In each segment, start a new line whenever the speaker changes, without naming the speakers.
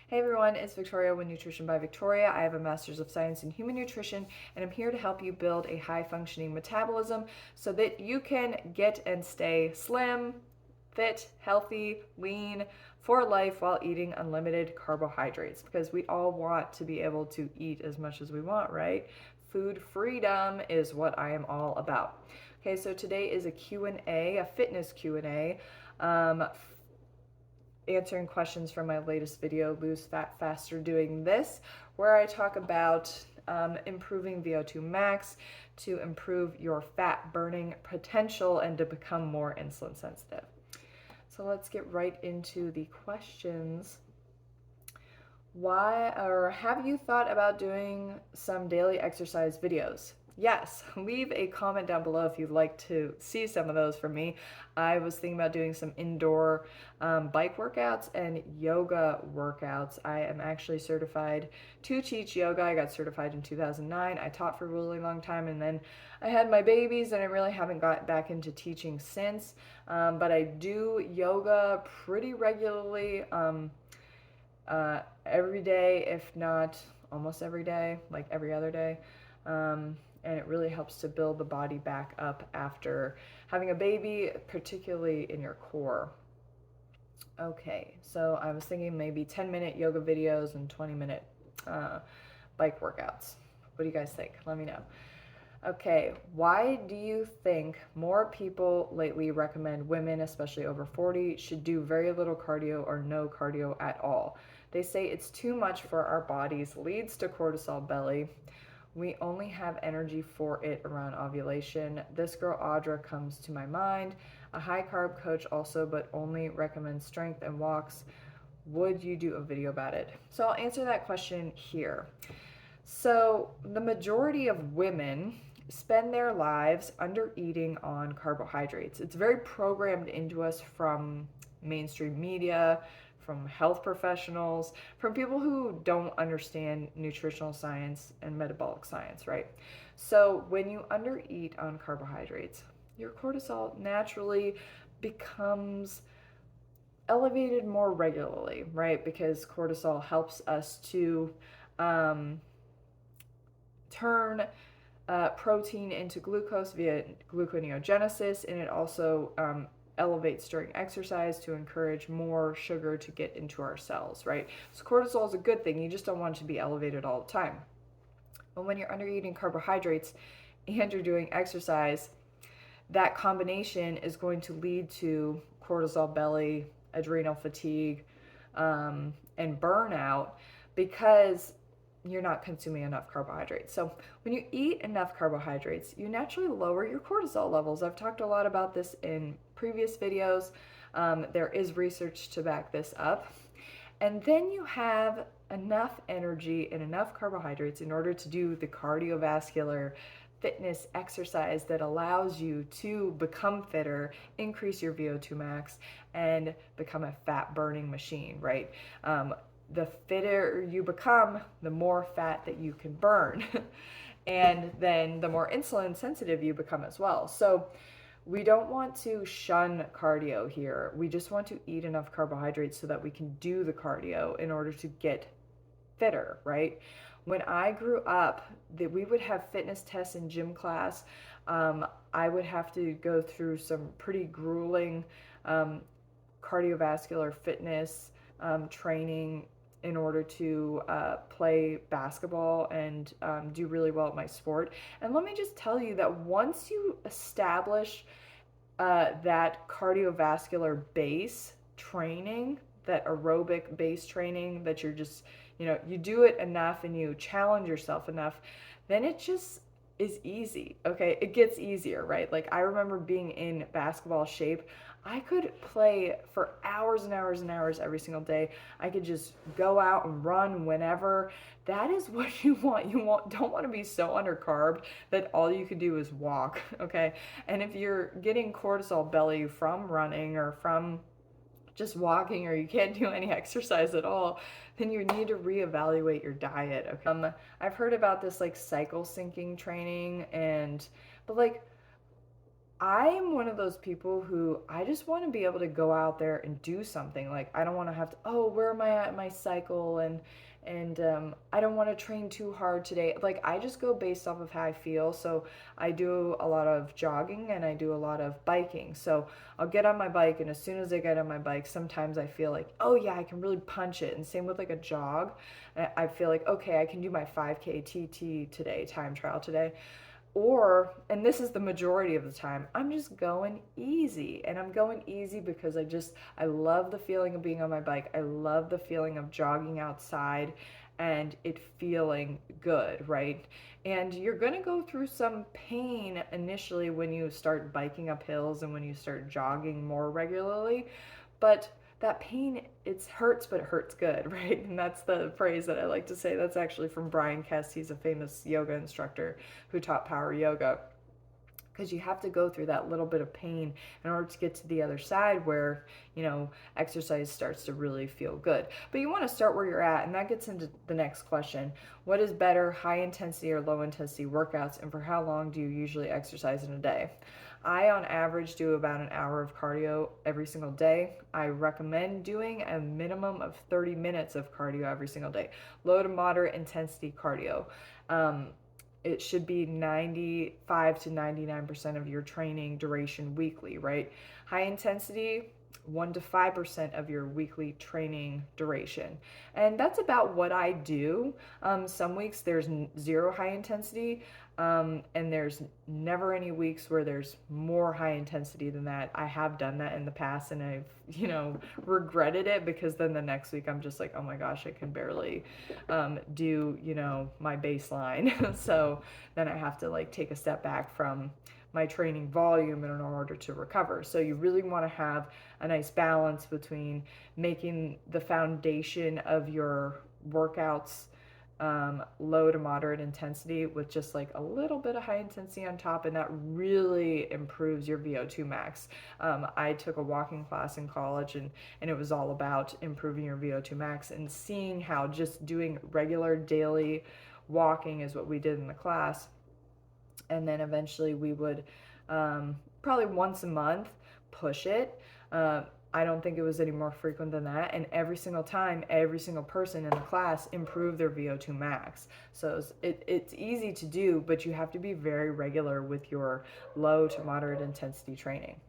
Hey everyone, it's Victoria with Nutrition by Victoria. I have a Master's of Science in Human Nutrition, and I'm here to help you build a high functioning metabolism so that you can get and stay slim, fit, healthy, lean for life while eating unlimited carbohydrates, because we all want to be able to eat as much as we want, right? Food freedom is what I am all about. Okay, so today is a Q&A, a fitness Q&A. Answering questions from my latest video, Lose Fat Faster Doing This, where I talk about improving VO2 max to improve your fat burning potential and to become more insulin sensitive. So let's get right into the questions. Why, or have you thought about doing some daily exercise videos? Yes, leave a comment down below if you'd like to see some of those from me. I was thinking about doing some indoor bike workouts and yoga workouts. I am actually certified to teach yoga. I got certified in 2009. I taught for a really long time, and then I had my babies and I really haven't got back into teaching since. But I do yoga pretty regularly. Every day, if not almost every day, like every other day. And it really helps to build the body back up after having a baby, particularly in your core. Okay, so I was thinking maybe 10-minute yoga videos and 20-minute bike workouts. What do you guys think? Let me know. Okay, why do you think more people lately recommend women, especially over 40, should do very little cardio or no cardio at all? They say it's too much for our bodies, leads to cortisol belly. We only have energy for it around ovulation. This girl Audra comes to my mind. A high carb coach also, but only recommends strength and walks. Would you do a video about it? So I'll answer that question here. So the majority of women spend their lives under eating on carbohydrates. It's very programmed into us from mainstream media, from health professionals, from people who don't understand nutritional science and metabolic science, right? So when you undereat on carbohydrates, your cortisol naturally becomes elevated more regularly, right? Because cortisol helps us to turn protein into glucose via gluconeogenesis, and it also elevates during exercise to encourage more sugar to get into our cells, right? So cortisol is a good thing. You just don't want it to be elevated all the time. But when you're under eating carbohydrates and you're doing exercise, that combination is going to lead to cortisol belly, adrenal fatigue, and burnout, because you're not consuming enough carbohydrates. So when you eat enough carbohydrates, you naturally lower your cortisol levels. I've talked a lot about this in previous videos. There is research to back this up. And then you have enough energy and enough carbohydrates in order to do the cardiovascular fitness exercise that allows you to become fitter, increase your VO2 max, and become a fat burning machine, right? The fitter you become, the more fat that you can burn. And then the more insulin sensitive you become as well. So we don't want to shun cardio here. We just want to eat enough carbohydrates so that we can do the cardio in order to get fitter, right? When I grew up, that we would have fitness tests in gym class. I would have to go through some pretty grueling cardiovascular fitness training in order to play basketball and do really well at my sport. And let me just tell you that once you establish that cardiovascular base training, that aerobic base training, that you're just, you do it enough and you challenge yourself enough, then it just is easy. Okay, it gets easier, right? Like, I remember being in basketball shape. I could play for hours and hours and hours every single day. I could just go out and run whenever. That is what you want. Don't want to be so undercarbed that all you could do is walk, okay? And if you're getting cortisol belly from running or from just walking, or you can't do any exercise at all, then you need to reevaluate your diet. Okay? I've heard about this like cycle syncing training, but like, I'm one of those people who I just want to be able to go out there and do something. Like I don't want to have to, oh, where am I at in my cycle, and I don't want to train too hard today. Like I just go based off of how I feel. So I do a lot of jogging and I do a lot of biking. So I'll get on my bike, and as soon as I get on my bike, sometimes I feel like, oh yeah, I can really punch it. And same with like a jog. I feel like, okay, I can do my 5K TT today, time trial today. Or, and this is the majority of the time, I'm just going easy. And I'm going easy because I love the feeling of being on my bike. I love the feeling of jogging outside and it feeling good, right? And you're going to go through some pain initially when you start biking up hills and when you start jogging more regularly. But that pain, it hurts, but it hurts good, right? And that's the phrase that I like to say. That's actually from Brian Kest. He's a famous yoga instructor who taught power yoga. Because you have to go through that little bit of pain in order to get to the other side where, exercise starts to really feel good. But you want to start where you're at, and that gets into the next question. What is better, high intensity or low intensity workouts, and for how long do you usually exercise in a day? I, on average, do about an hour of cardio every single day. I recommend doing a minimum of 30 minutes of cardio every single day. Low to moderate intensity cardio. It should be 95 to 99% of your training duration weekly, right? High intensity, 1 to 5% of your weekly training duration. And that's about what I do. Some weeks there's zero high intensity, and there's never any weeks where there's more high intensity than that. I have done that in the past and I've, regretted it because then the next week I'm just like, oh my gosh, I can barely do, my baseline. So then I have to like take a step back from my training volume in order to recover. So you really want to have a nice balance between making the foundation of your workouts low to moderate intensity with just like a little bit of high intensity on top, and that really improves your VO2 max. I took a walking class in college, and it was all about improving your VO2 max and seeing how just doing regular daily walking is what we did in the class. And then eventually we would probably once a month push it. I don't think it was any more frequent than that. And every single time, every single person in the class improved their VO2 max. So it's easy to do, but you have to be very regular with your low to moderate intensity training.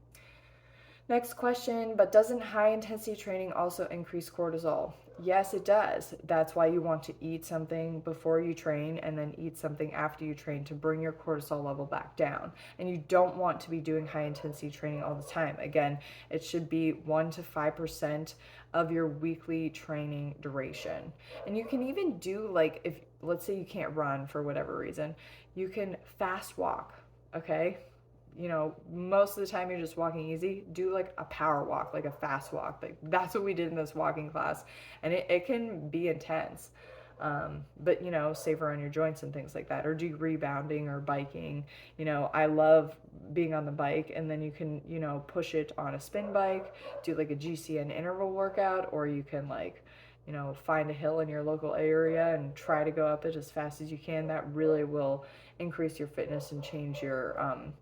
Next question, but doesn't high intensity training also increase cortisol? Yes, it does. That's why you want to eat something before you train and then eat something after you train to bring your cortisol level back down. And you don't want to be doing high intensity training all the time. Again, it should be 1 to 5% of your weekly training duration. And you can even do, like, if let's say you can't run for whatever reason, you can fast walk, okay? Most of the time you're just walking easy. Do like a power walk, like a fast walk. Like that's what we did in this walking class, and it can be intense. But safer on your joints and things like that, or do rebounding or biking. I love being on the bike, and then you can push it on a spin bike, do like a GCN interval workout, or you can like find a hill in your local area and try to go up it as fast as you can. That really will increase your fitness and change your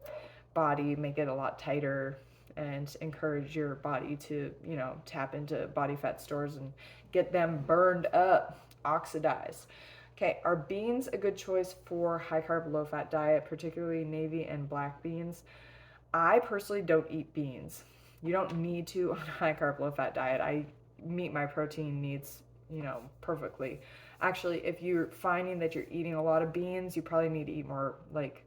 body, make it a lot tighter, and encourage your body to tap into body fat stores and get them burned up, oxidized. Okay, are beans a good choice for high carb low fat diet, particularly navy and black beans? I personally don't eat beans. You don't need to on a high carb low fat diet. I meet my protein needs perfectly. Actually, if you're finding that you're eating a lot of beans, you probably need to eat more like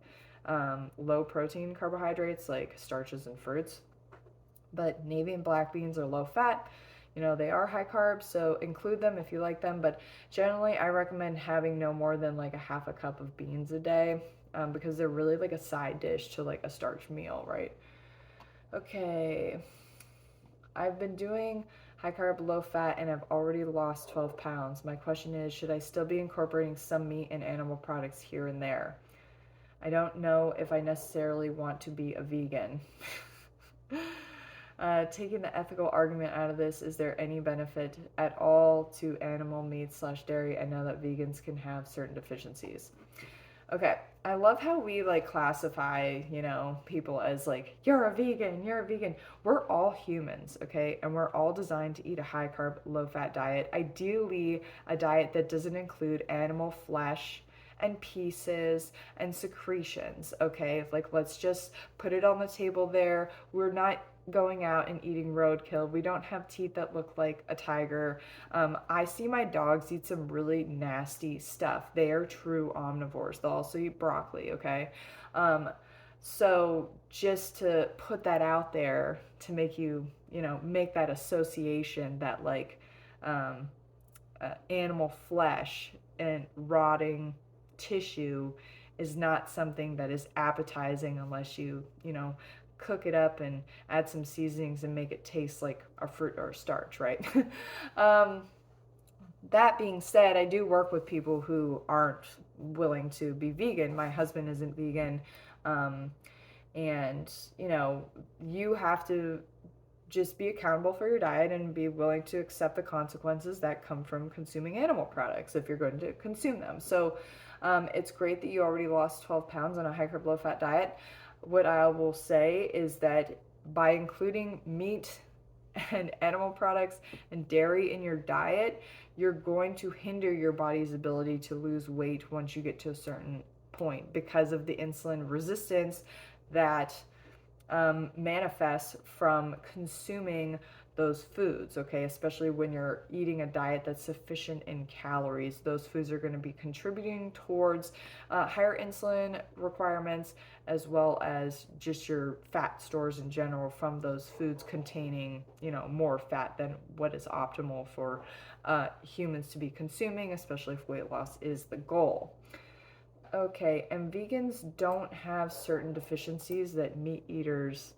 low protein carbohydrates like starches and fruits. But navy and black beans are low fat. They are high carbs, so include them if you like them. But generally, I recommend having no more than like a half a cup of beans a day, because they're really like a side dish to like a starch meal, right? Okay, I've been doing high carb, low fat, and I've already lost 12 pounds. My question is, should I still be incorporating some meat and animal products here and there? I don't know if I necessarily want to be a vegan. Taking the ethical argument out of this, is there any benefit at all to animal meat / dairy? I know that vegans can have certain deficiencies. Okay. I love how we like classify, people as like, you're a vegan, you're a vegan. We're all humans, okay? And we're all designed to eat a high carb, low fat diet. Ideally, a diet that doesn't include animal flesh and pieces and secretions, okay? Like, let's just put it on the table there. We're not going out and eating roadkill. We don't have teeth that look like a tiger. I see my dogs eat some really nasty stuff. They are true omnivores. They'll also eat broccoli, okay? Um, so just to put that out there to make you, make that association that like um, animal flesh and rotting tissue is not something that is appetizing unless you cook it up and add some seasonings and make it taste like a fruit or a starch, right? um, that being said, I do work with people who aren't willing to be vegan. My husband isn't vegan. Um, and, you have to just be accountable for your diet and be willing to accept the consequences that come from consuming animal products if you're going to consume them. So it's great that you already lost 12 pounds on a high carb, low fat diet. What I will say is that by including meat and animal products and dairy in your diet, you're going to hinder your body's ability to lose weight once you get to a certain point because of the insulin resistance that manifests from consuming those foods, okay? Especially when you're eating a diet that's sufficient in calories. Those foods are going to be contributing towards higher insulin requirements as well as just your fat stores in general from those foods containing, more fat than what is optimal for humans to be consuming, especially if weight loss is the goal. Okay, and vegans don't have certain deficiencies that meat eaters,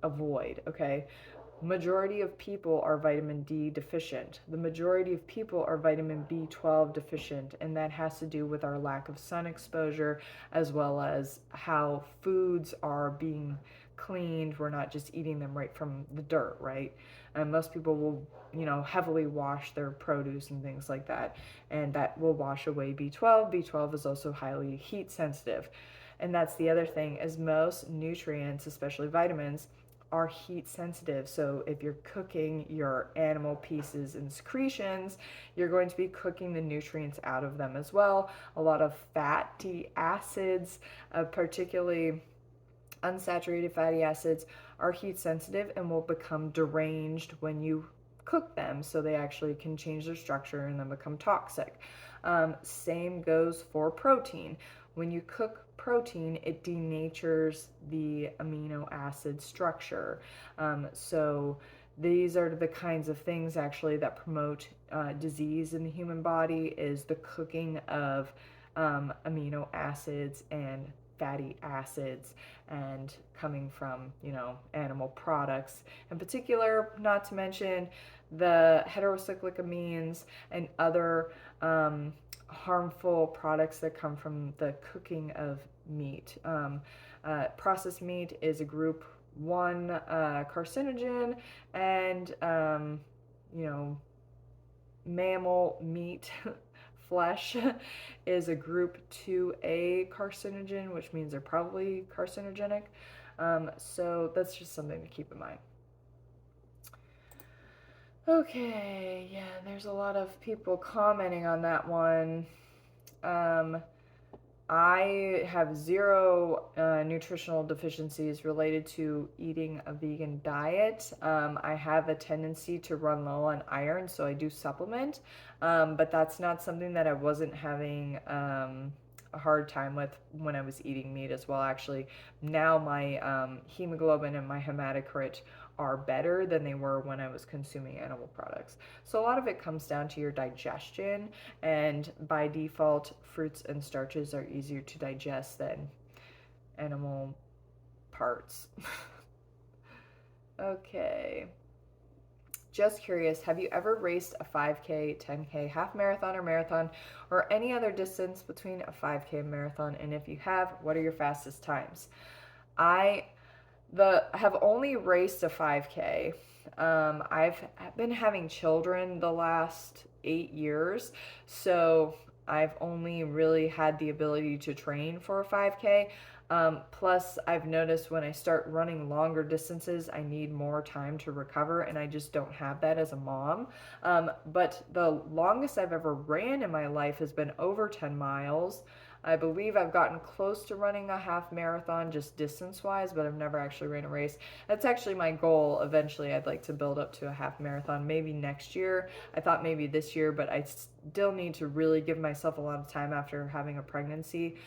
avoid, okay? Majority of people are vitamin D deficient. The majority of people are vitamin B12 deficient, and that has to do with our lack of sun exposure as well as how foods are being cleaned. We're not just eating them right from the dirt, right? And most people will, heavily wash their produce and things like that, and that will wash away B12. B12 is also highly heat sensitive. And that's the other thing is most nutrients, especially vitamins, are heat sensitive. So if you're cooking your animal pieces and secretions, you're going to be cooking the nutrients out of them as well. A lot of fatty acids, particularly unsaturated fatty acids, are heat sensitive and will become deranged when you cook them, so they actually can change their structure and then become toxic. Same goes for protein. When you cook protein, it denatures the amino acid structure. So these are the kinds of things actually that promote disease in the human body is the cooking of amino acids and fatty acids and coming from animal products in particular, not to mention the heterocyclic amines and other harmful products that come from the cooking of meat. Processed meat is a group 1 carcinogen, and mammal meat flesh is a group 2A carcinogen, which means they're probably carcinogenic. So that's just something to keep in mind. Okay, yeah, there's a lot of people commenting on that one. I have zero nutritional deficiencies related to eating a vegan diet. I have a tendency to run low on iron, so I do supplement, but that's not something that I wasn't having a hard time with when I was eating meat as well. Actually, now my hemoglobin and my hematocrit are better than they were when I was consuming animal products. So a lot of it comes down to your digestion, and by default, fruits and starches are easier to digest than animal parts. Okay. Just curious, have you ever raced a 5K, 10K, half marathon or marathon, or any other distance between a 5K and marathon? And if you have, what are your fastest times? I have only raced a 5K. I've been having children the last 8 years, so I've only really had the ability to train for a 5K. Plus, I've noticed when I start running longer distances, I need more time to recover, and I just don't have that as a mom. But the longest I've ever ran in my life has been over 10 miles. I believe I've gotten close to running a half marathon just distance wise, but I've never actually ran a race. That's actually my goal. Eventually, I'd like to build up to a half marathon, maybe next year. I thought maybe this year, but I still need to really give myself a lot of time after having a pregnancy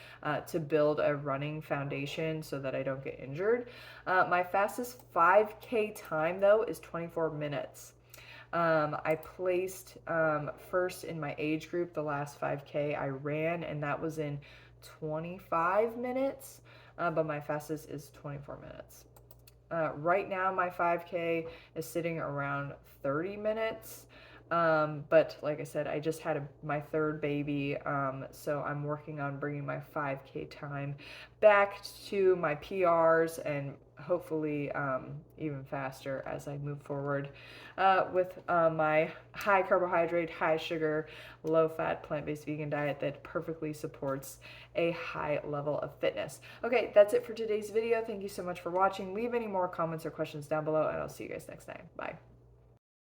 to build a running foundation so that I don't get injured. My fastest 5K time, though, is 24 minutes. I placed first in my age group the last 5K I ran, and that was in 25 minutes, but my fastest is 24 minutes. Right now, my 5K is sitting around 30 minutes. But like I said, I just had my third baby, so I'm working on bringing my 5K time back to my PRs and hopefully even faster as I move forward with my high carbohydrate, high sugar, low fat, plant-based vegan diet that perfectly supports a high level of fitness. Okay, that's it for today's video. Thank you so much for watching. Leave any more comments or questions down below, and I'll see you guys next time. Bye.